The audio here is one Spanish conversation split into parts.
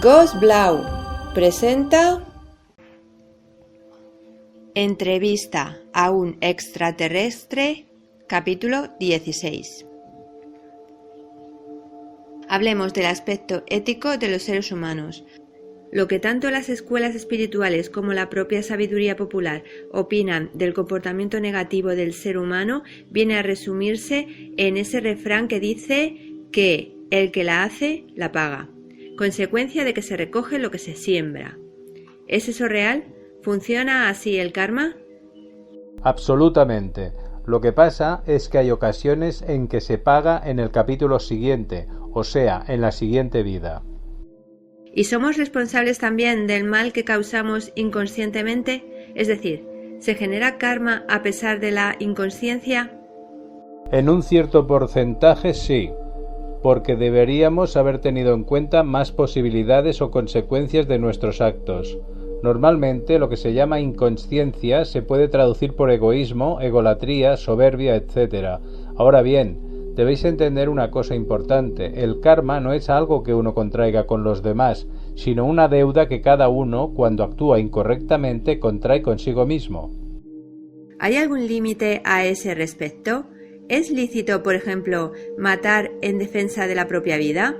Ghost Blau presenta Entrevista a un extraterrestre, capítulo 16. Hablemos del aspecto ético de los seres humanos. Lo que tanto las escuelas espirituales como la propia sabiduría popular opinan del comportamiento negativo del ser humano viene a resumirse en ese refrán que dice que el que la hace, la paga, consecuencia de que se recoge lo que se siembra. ¿Es eso real? ¿Funciona así el karma? Absolutamente. Lo que pasa es que hay ocasiones en que se paga en el capítulo siguiente, o sea, en la siguiente vida. ¿Y somos responsables también del mal que causamos inconscientemente? Es decir, ¿se genera karma a pesar de la inconsciencia? En un cierto porcentaje sí, porque deberíamos haber tenido en cuenta más posibilidades o consecuencias de nuestros actos. Normalmente lo que se llama inconsciencia se puede traducir por egoísmo, egolatría, soberbia, etc. Ahora bien, debéis entender una cosa importante: el karma no es algo que uno contraiga con los demás, sino una deuda que cada uno, cuando actúa incorrectamente, contrae consigo mismo. ¿Hay algún límite a ese respecto? ¿Es lícito, por ejemplo, matar en defensa de la propia vida?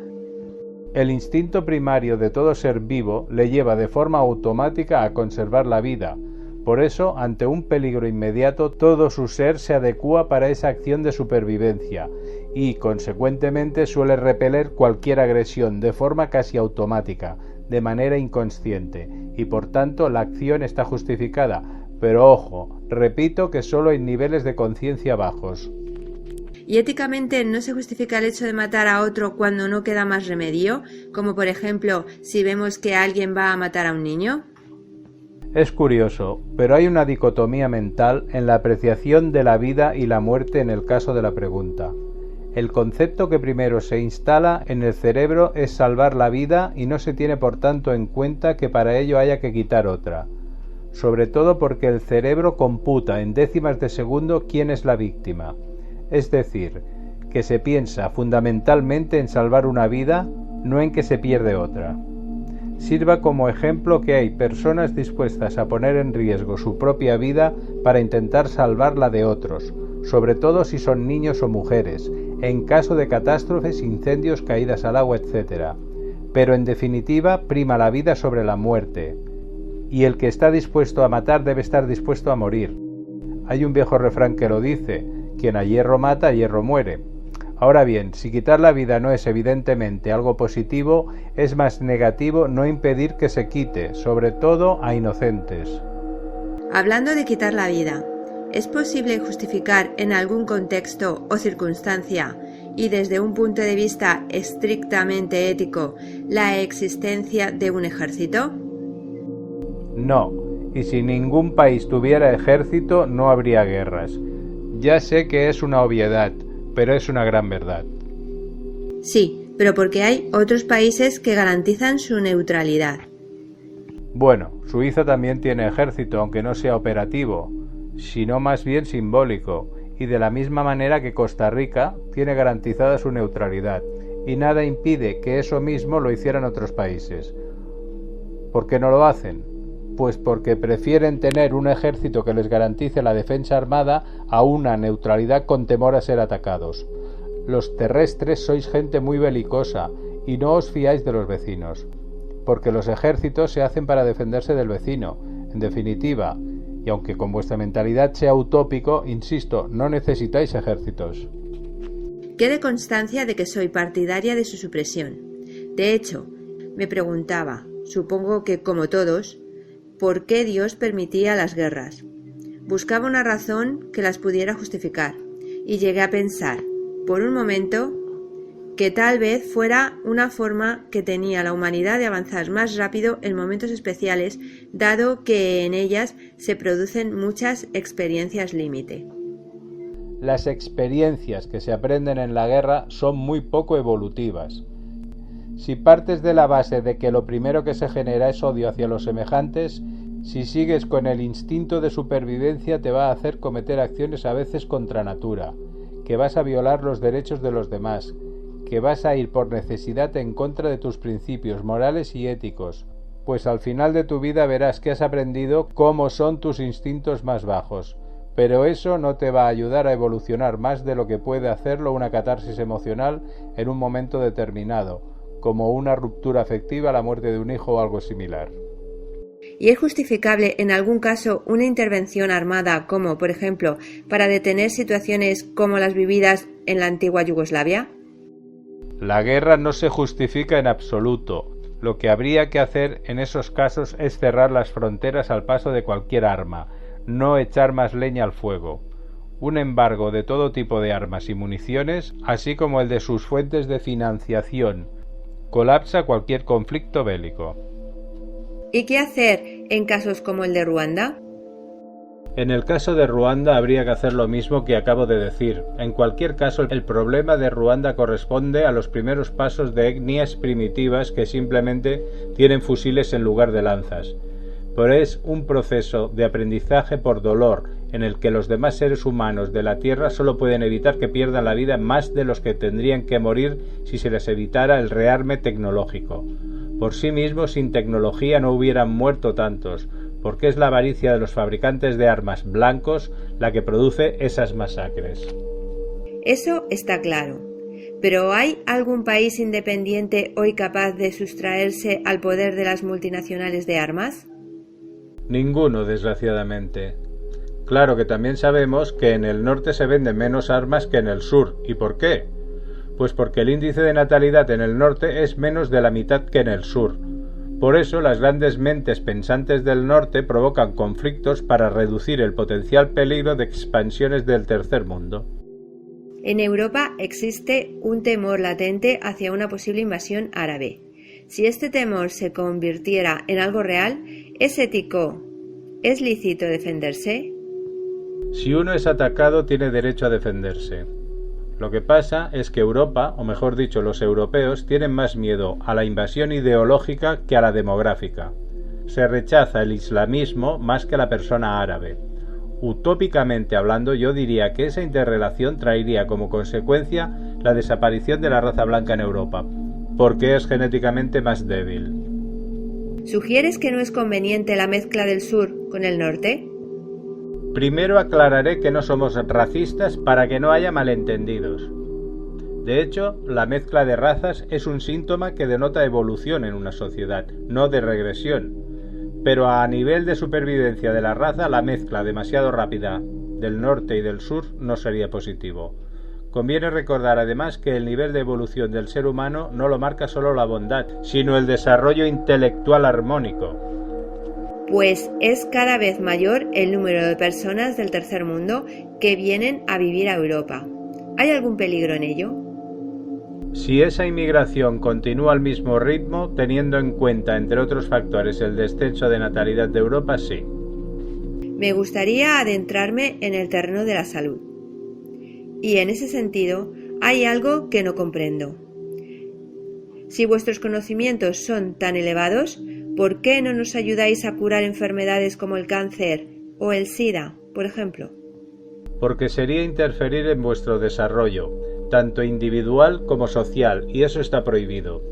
El instinto primario de todo ser vivo le lleva de forma automática a conservar la vida. Por eso, ante un peligro inmediato, todo su ser se adecúa para esa acción de supervivencia y, consecuentemente, suele repeler cualquier agresión de forma casi automática, de manera inconsciente, y por tanto la acción está justificada. Pero ojo, repito que solo en niveles de conciencia bajos. ¿Y éticamente no se justifica el hecho de matar a otro cuando no queda más remedio? Como por ejemplo, si vemos que alguien va a matar a un niño. Es curioso, pero hay una dicotomía mental en la apreciación de la vida y la muerte en el caso de la pregunta. El concepto que primero se instala en el cerebro es salvar la vida y no se tiene por tanto en cuenta que para ello haya que quitar otra. Sobre todo porque el cerebro computa en décimas de segundo quién es la víctima. Es decir, que se piensa fundamentalmente en salvar una vida, no en que se pierde otra. Sirva como ejemplo que hay personas dispuestas a poner en riesgo su propia vida para intentar salvar la de otros, sobre todo si son niños o mujeres, en caso de catástrofes, incendios, caídas al agua, etc. Pero en definitiva prima la vida sobre la muerte, y el que está dispuesto a matar debe estar dispuesto a morir. Hay un viejo refrán que lo dice: quien a hierro mata, a hierro muere. Ahora bien, si quitar la vida no es evidentemente algo positivo, es más negativo no impedir que se quite, sobre todo a inocentes. Hablando de quitar la vida, ¿es posible justificar en algún contexto o circunstancia, y desde un punto de vista estrictamente ético, la existencia de un ejército? No, y si ningún país tuviera ejército no habría guerras. Ya sé que es una obviedad, pero es una gran verdad. Sí, pero porque hay otros países que garantizan su neutralidad. Bueno, Suiza también tiene ejército, aunque no sea operativo, sino más bien simbólico, y de la misma manera que Costa Rica tiene garantizada su neutralidad, y nada impide que eso mismo lo hicieran otros países. ¿Por qué no lo hacen? Pues porque prefieren tener un ejército que les garantice la defensa armada a una neutralidad con temor a ser atacados. Los terrestres sois gente muy belicosa y no os fiáis de los vecinos, porque los ejércitos se hacen para defenderse del vecino. En definitiva, y aunque con vuestra mentalidad sea utópico, insisto, no necesitáis ejércitos. Quede constancia de que soy partidaria de su supresión. De hecho, me preguntaba, supongo que como todos, ¿por qué Dios permitía las guerras? Buscaba una razón que las pudiera justificar, y llegué a pensar, por un momento, que tal vez fuera una forma que tenía la humanidad de avanzar más rápido en momentos especiales, dado que en ellas se producen muchas experiencias límite. Las experiencias que se aprenden en la guerra son muy poco evolutivas. Si partes de la base de que lo primero que se genera es odio hacia los semejantes, si sigues con el instinto de supervivencia te va a hacer cometer acciones a veces contra natura, que vas a violar los derechos de los demás, que vas a ir por necesidad en contra de tus principios morales y éticos, pues al final de tu vida verás que has aprendido cómo son tus instintos más bajos, pero eso no te va a ayudar a evolucionar más de lo que puede hacerlo una catarsis emocional en un momento determinado, como una ruptura afectiva, la muerte de un hijo o algo similar. ¿Y es justificable en algún caso una intervención armada como, por ejemplo, para detener situaciones como las vividas en la antigua Yugoslavia? La guerra no se justifica en absoluto. Lo que habría que hacer en esos casos es cerrar las fronteras al paso de cualquier arma, no echar más leña al fuego. Un embargo de todo tipo de armas y municiones, así como el de sus fuentes de financiación, colapsa cualquier conflicto bélico. ¿Y qué hacer en casos como el de Ruanda? En el caso de Ruanda habría que hacer lo mismo que acabo de decir. En cualquier caso, el problema de Ruanda corresponde a los primeros pasos de etnias primitivas que simplemente tienen fusiles en lugar de lanzas. Pero es un proceso de aprendizaje por dolor, en el que los demás seres humanos de la Tierra solo pueden evitar que pierdan la vida más de los que tendrían que morir si se les evitara el rearme tecnológico. Por sí mismos, sin tecnología no hubieran muerto tantos, porque es la avaricia de los fabricantes de armas blancos la que produce esas masacres. Eso está claro. ¿Pero hay algún país independiente hoy capaz de sustraerse al poder de las multinacionales de armas? Ninguno, desgraciadamente. Claro que también sabemos que en el norte se venden menos armas que en el sur. ¿Y por qué? Pues porque el índice de natalidad en el norte es menos de la mitad que en el sur. Por eso las grandes mentes pensantes del norte provocan conflictos para reducir el potencial peligro de expansiones del tercer mundo. En Europa existe un temor latente hacia una posible invasión árabe. Si este temor se convirtiera en algo real, ¿es ético? ¿Es lícito defenderse? Si uno es atacado, tiene derecho a defenderse. Lo que pasa es que Europa, o mejor dicho, los europeos, tienen más miedo a la invasión ideológica que a la demográfica. Se rechaza el islamismo más que a la persona árabe. Utópicamente hablando, yo diría que esa interrelación traería como consecuencia la desaparición de la raza blanca en Europa, porque es genéticamente más débil. ¿Sugieres que no es conveniente la mezcla del sur con el norte? Primero aclararé que no somos racistas para que no haya malentendidos. De hecho, la mezcla de razas es un síntoma que denota evolución en una sociedad, no de regresión. Pero a nivel de supervivencia de la raza, la mezcla demasiado rápida del norte y del sur no sería positivo. Conviene recordar además que el nivel de evolución del ser humano no lo marca solo la bondad, sino el desarrollo intelectual armónico. Pues es cada vez mayor el número de personas del tercer mundo que vienen a vivir a Europa. ¿Hay algún peligro en ello? Si esa inmigración continúa al mismo ritmo, teniendo en cuenta, entre otros factores, el descenso de natalidad de Europa, sí. Me gustaría adentrarme en el terreno de la salud. Y en ese sentido, hay algo que no comprendo. Si vuestros conocimientos son tan elevados, ¿por qué no nos ayudáis a curar enfermedades como el cáncer o el SIDA, por ejemplo? Porque sería interferir en vuestro desarrollo, tanto individual como social, y eso está prohibido.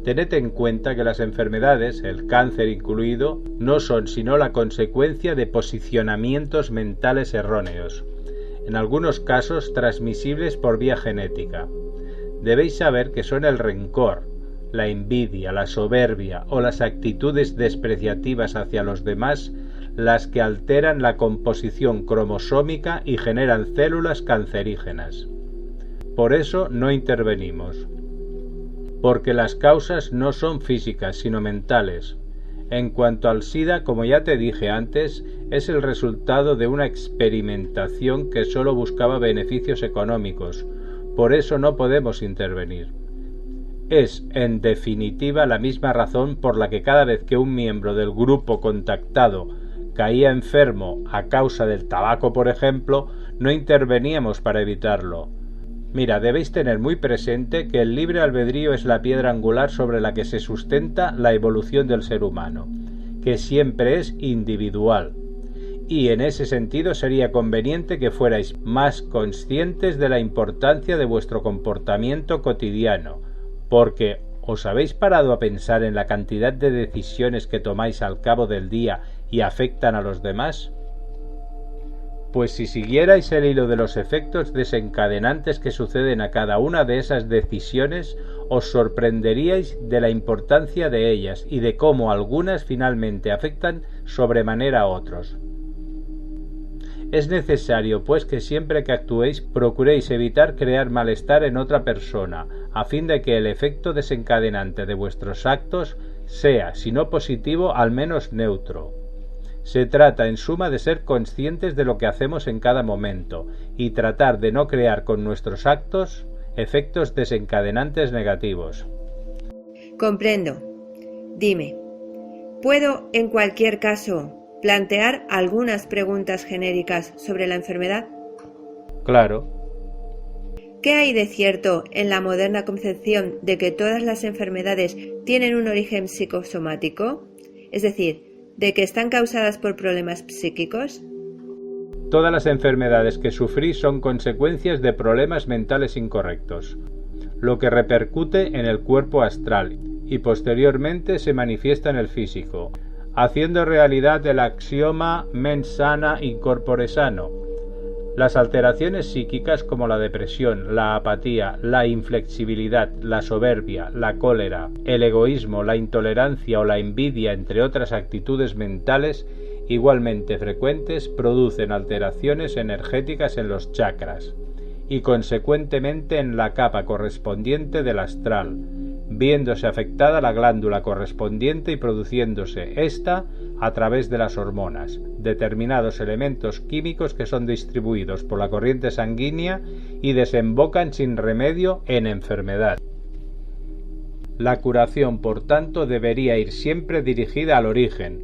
Tened en cuenta que las enfermedades, el cáncer incluido, no son sino la consecuencia de posicionamientos mentales erróneos, en algunos casos transmisibles por vía genética. Debéis saber que son el rencor, la envidia, la soberbia o las actitudes despreciativas hacia los demás las que alteran la composición cromosómica y generan células cancerígenas. Por eso no intervenimos, porque las causas no son físicas sino mentales. En cuanto al SIDA, como ya te dije antes, es el resultado de una experimentación que solo buscaba beneficios económicos, por eso no podemos intervenir. Es, en definitiva, la misma razón por la que cada vez que un miembro del grupo contactado caía enfermo a causa del tabaco, por ejemplo, no interveníamos para evitarlo. Mira, debéis tener muy presente que el libre albedrío es la piedra angular sobre la que se sustenta la evolución del ser humano, que siempre es individual. y en ese sentido sería conveniente que fuerais más conscientes de la importancia de vuestro comportamiento cotidiano, porque ¿os habéis parado a pensar en la cantidad de decisiones que tomáis al cabo del día y afectan a los demás? Pues si siguierais el hilo de los efectos desencadenantes que suceden a cada una de esas decisiones, os sorprenderíais de la importancia de ellas y de cómo algunas finalmente afectan sobremanera a otros. Es necesario, pues, que siempre que actuéis procuréis evitar crear malestar en otra persona, a fin de que el efecto desencadenante de vuestros actos sea, si no positivo, al menos neutro. Se trata, en suma, de ser conscientes de lo que hacemos en cada momento y tratar de no crear con nuestros actos efectos desencadenantes negativos. Comprendo. Dime, ¿puedo, en cualquier caso, plantear algunas preguntas genéricas sobre la enfermedad? Claro. ¿Qué hay de cierto en la moderna concepción de que todas las enfermedades tienen un origen psicosomático? Es decir, ¿de que están causadas por problemas psíquicos? Todas las enfermedades que sufrís son consecuencias de problemas mentales incorrectos, lo que repercute en el cuerpo astral y posteriormente se manifiesta en el físico, haciendo realidad el axioma mens sana in corpore sano. Las alteraciones psíquicas como la depresión, la apatía, la inflexibilidad, la soberbia, la cólera, el egoísmo, la intolerancia o la envidia, entre otras actitudes mentales igualmente frecuentes, producen alteraciones energéticas en los chakras y consecuentemente en la capa correspondiente del astral, viéndose afectada la glándula correspondiente y produciéndose ésta a través de las hormonas, determinados elementos químicos que son distribuidos por la corriente sanguínea y desembocan sin remedio en enfermedad. La curación, por tanto, debería ir siempre dirigida al origen,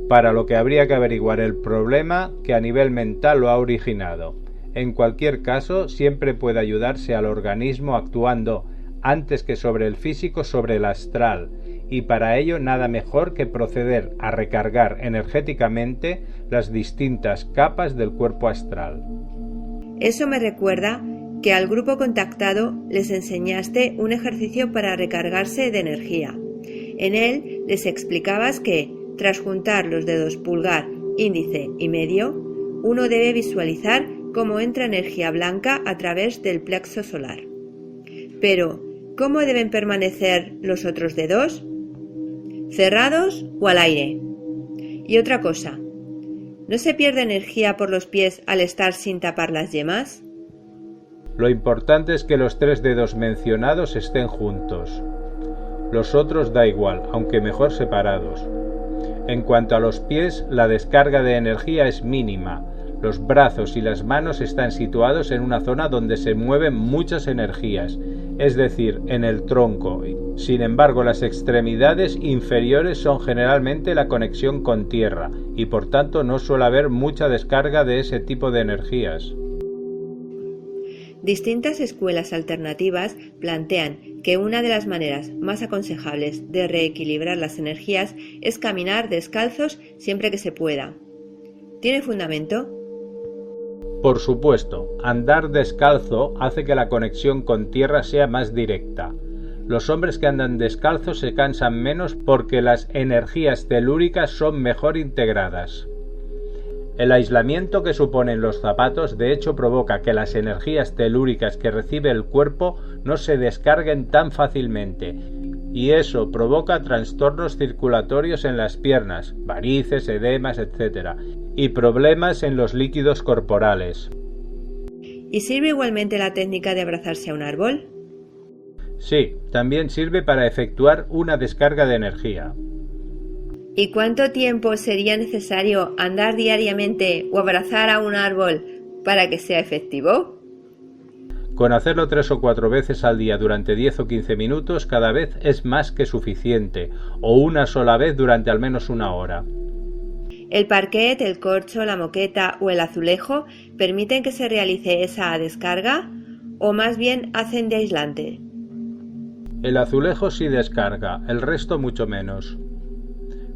para lo que habría que averiguar el problema que a nivel mental lo ha originado. En cualquier caso, siempre puede ayudarse al organismo actuando antes que sobre el físico, sobre el astral, y para ello nada mejor que proceder a recargar energéticamente las distintas capas del cuerpo astral. Eso me recuerda que al grupo contactado les enseñaste un ejercicio para recargarse de energía. En él les explicabas que, tras juntar los dedos pulgar, índice y medio, uno debe visualizar cómo entra energía blanca a través del plexo solar. Pero, ¿cómo deben permanecer los otros dedos? ¿Cerrados o al aire? Y otra cosa, ¿no se pierde energía por los pies al estar sin tapar las yemas? Lo importante es que los 3 dedos mencionados estén juntos. Los otros da igual, aunque mejor separados. En cuanto a los pies, la descarga de energía es mínima. Los brazos y las manos están situados en una zona donde se mueven muchas energías, es decir, en el tronco. Sin embargo, las extremidades inferiores son generalmente la conexión con tierra y por tanto no suele haber mucha descarga de ese tipo de energías. Distintas escuelas alternativas plantean que una de las maneras más aconsejables de reequilibrar las energías es caminar descalzos siempre que se pueda. ¿Tiene fundamento? Por supuesto, andar descalzo hace que la conexión con tierra sea más directa. Los hombres que andan descalzos se cansan menos porque las energías telúricas son mejor integradas. El aislamiento que suponen los zapatos de hecho provoca que las energías telúricas que recibe el cuerpo no se descarguen tan fácilmente, y eso provoca trastornos circulatorios en las piernas, varices, edemas, etc., y problemas en los líquidos corporales. ¿Y sirve igualmente la técnica de abrazarse a un árbol? Sí, también sirve para efectuar una descarga de energía. ¿Y cuánto tiempo sería necesario andar diariamente o abrazar a un árbol para que sea efectivo? Con hacerlo 3 o 4 veces al día durante 10 o 15 minutos cada vez es más que suficiente, o una sola vez durante al menos 1 hora. ¿El parquet, el corcho, la moqueta o el azulejo permiten que se realice esa descarga o más bien hacen de aislante? El azulejo sí descarga, el resto mucho menos.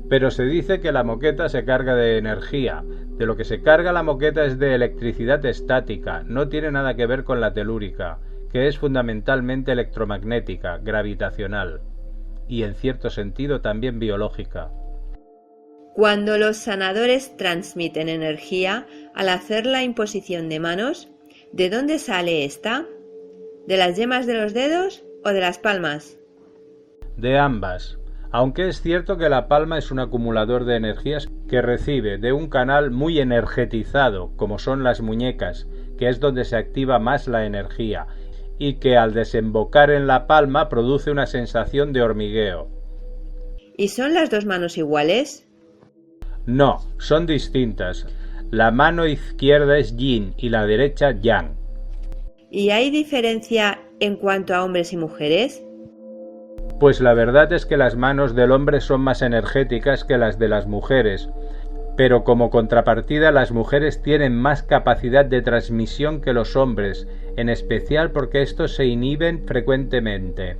Pero se dice que la moqueta se carga de energía. De lo que se carga la moqueta es de electricidad estática, no tiene nada que ver con la telúrica, que es fundamentalmente electromagnética, gravitacional, y en cierto sentido también biológica. Cuando los sanadores transmiten energía al hacer la imposición de manos, ¿de dónde sale esta? ¿De las yemas de los dedos o de las palmas? De ambas, aunque es cierto que la palma es un acumulador de energías que recibe de un canal muy energetizado, como son las muñecas, que es donde se activa más la energía, y que al desembocar en la palma produce una sensación de hormigueo. ¿Y son las dos manos iguales? No, son distintas. La mano izquierda es yin y la derecha yang. ¿Y hay diferencia en cuanto a hombres y mujeres? Pues la verdad es que las manos del hombre son más energéticas que las de las mujeres, pero como contrapartida las mujeres tienen más capacidad de transmisión que los hombres, en especial porque estos se inhiben frecuentemente.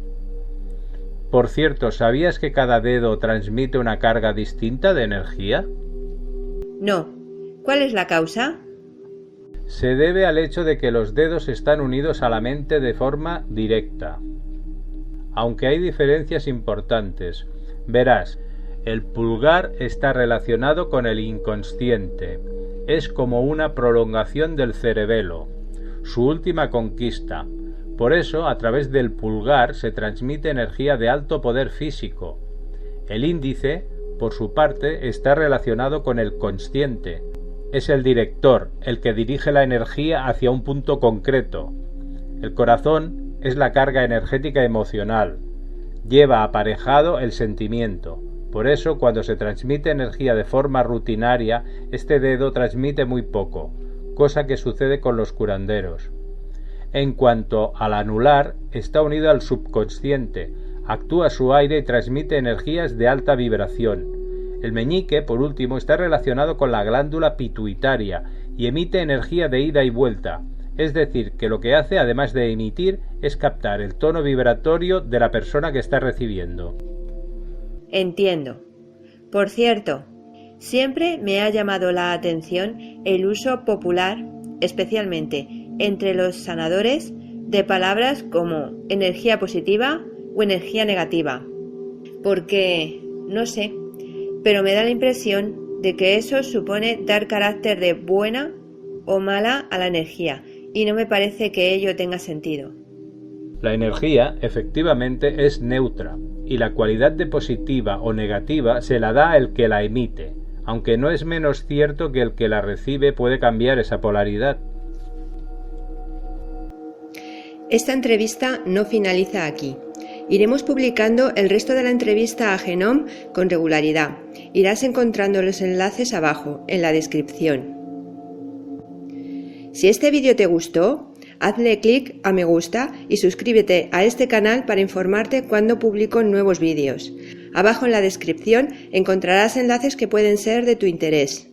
Por cierto, ¿sabías que cada dedo transmite una carga distinta de energía? No. ¿Cuál es la causa? Se debe al hecho de que los dedos están unidos a la mente de forma directa. Aunque hay diferencias importantes. Verás, el pulgar está relacionado con el inconsciente. Es como una prolongación del cerebelo, su última conquista. Por eso, a través del pulgar se transmite energía de alto poder físico. El índice, por su parte, está relacionado con el consciente. Es el director, el que dirige la energía hacia un punto concreto. El corazón es la carga energética emocional. Lleva aparejado el sentimiento. Por eso, cuando se transmite energía de forma rutinaria, este dedo transmite muy poco, cosa que sucede con los curanderos. En cuanto al anular, está unido al subconsciente, actúa su aire y transmite energías de alta vibración. El meñique, por último, está relacionado con la glándula pituitaria y emite energía de ida y vuelta, es decir, que lo que hace, además de emitir, es captar el tono vibratorio de la persona que está recibiendo. Entiendo. Por cierto, siempre me ha llamado la atención el uso popular, especialmente entre los sanadores, de palabras como energía positiva o energía negativa. Porque, no sé, pero me da la impresión de que eso supone dar carácter de buena o mala a la energía, y no me parece que ello tenga sentido. La energía, efectivamente, es neutra, y la cualidad de positiva o negativa se la da el que la emite, aunque no es menos cierto que el que la recibe puede cambiar esa polaridad. Esta entrevista no finaliza aquí. Iremos publicando el resto de la entrevista a Genome con regularidad. Irás encontrando los enlaces abajo, en la descripción. Si este vídeo te gustó, hazle clic a me gusta y suscríbete a este canal para informarte cuando publico nuevos vídeos. Abajo en la descripción encontrarás enlaces que pueden ser de tu interés.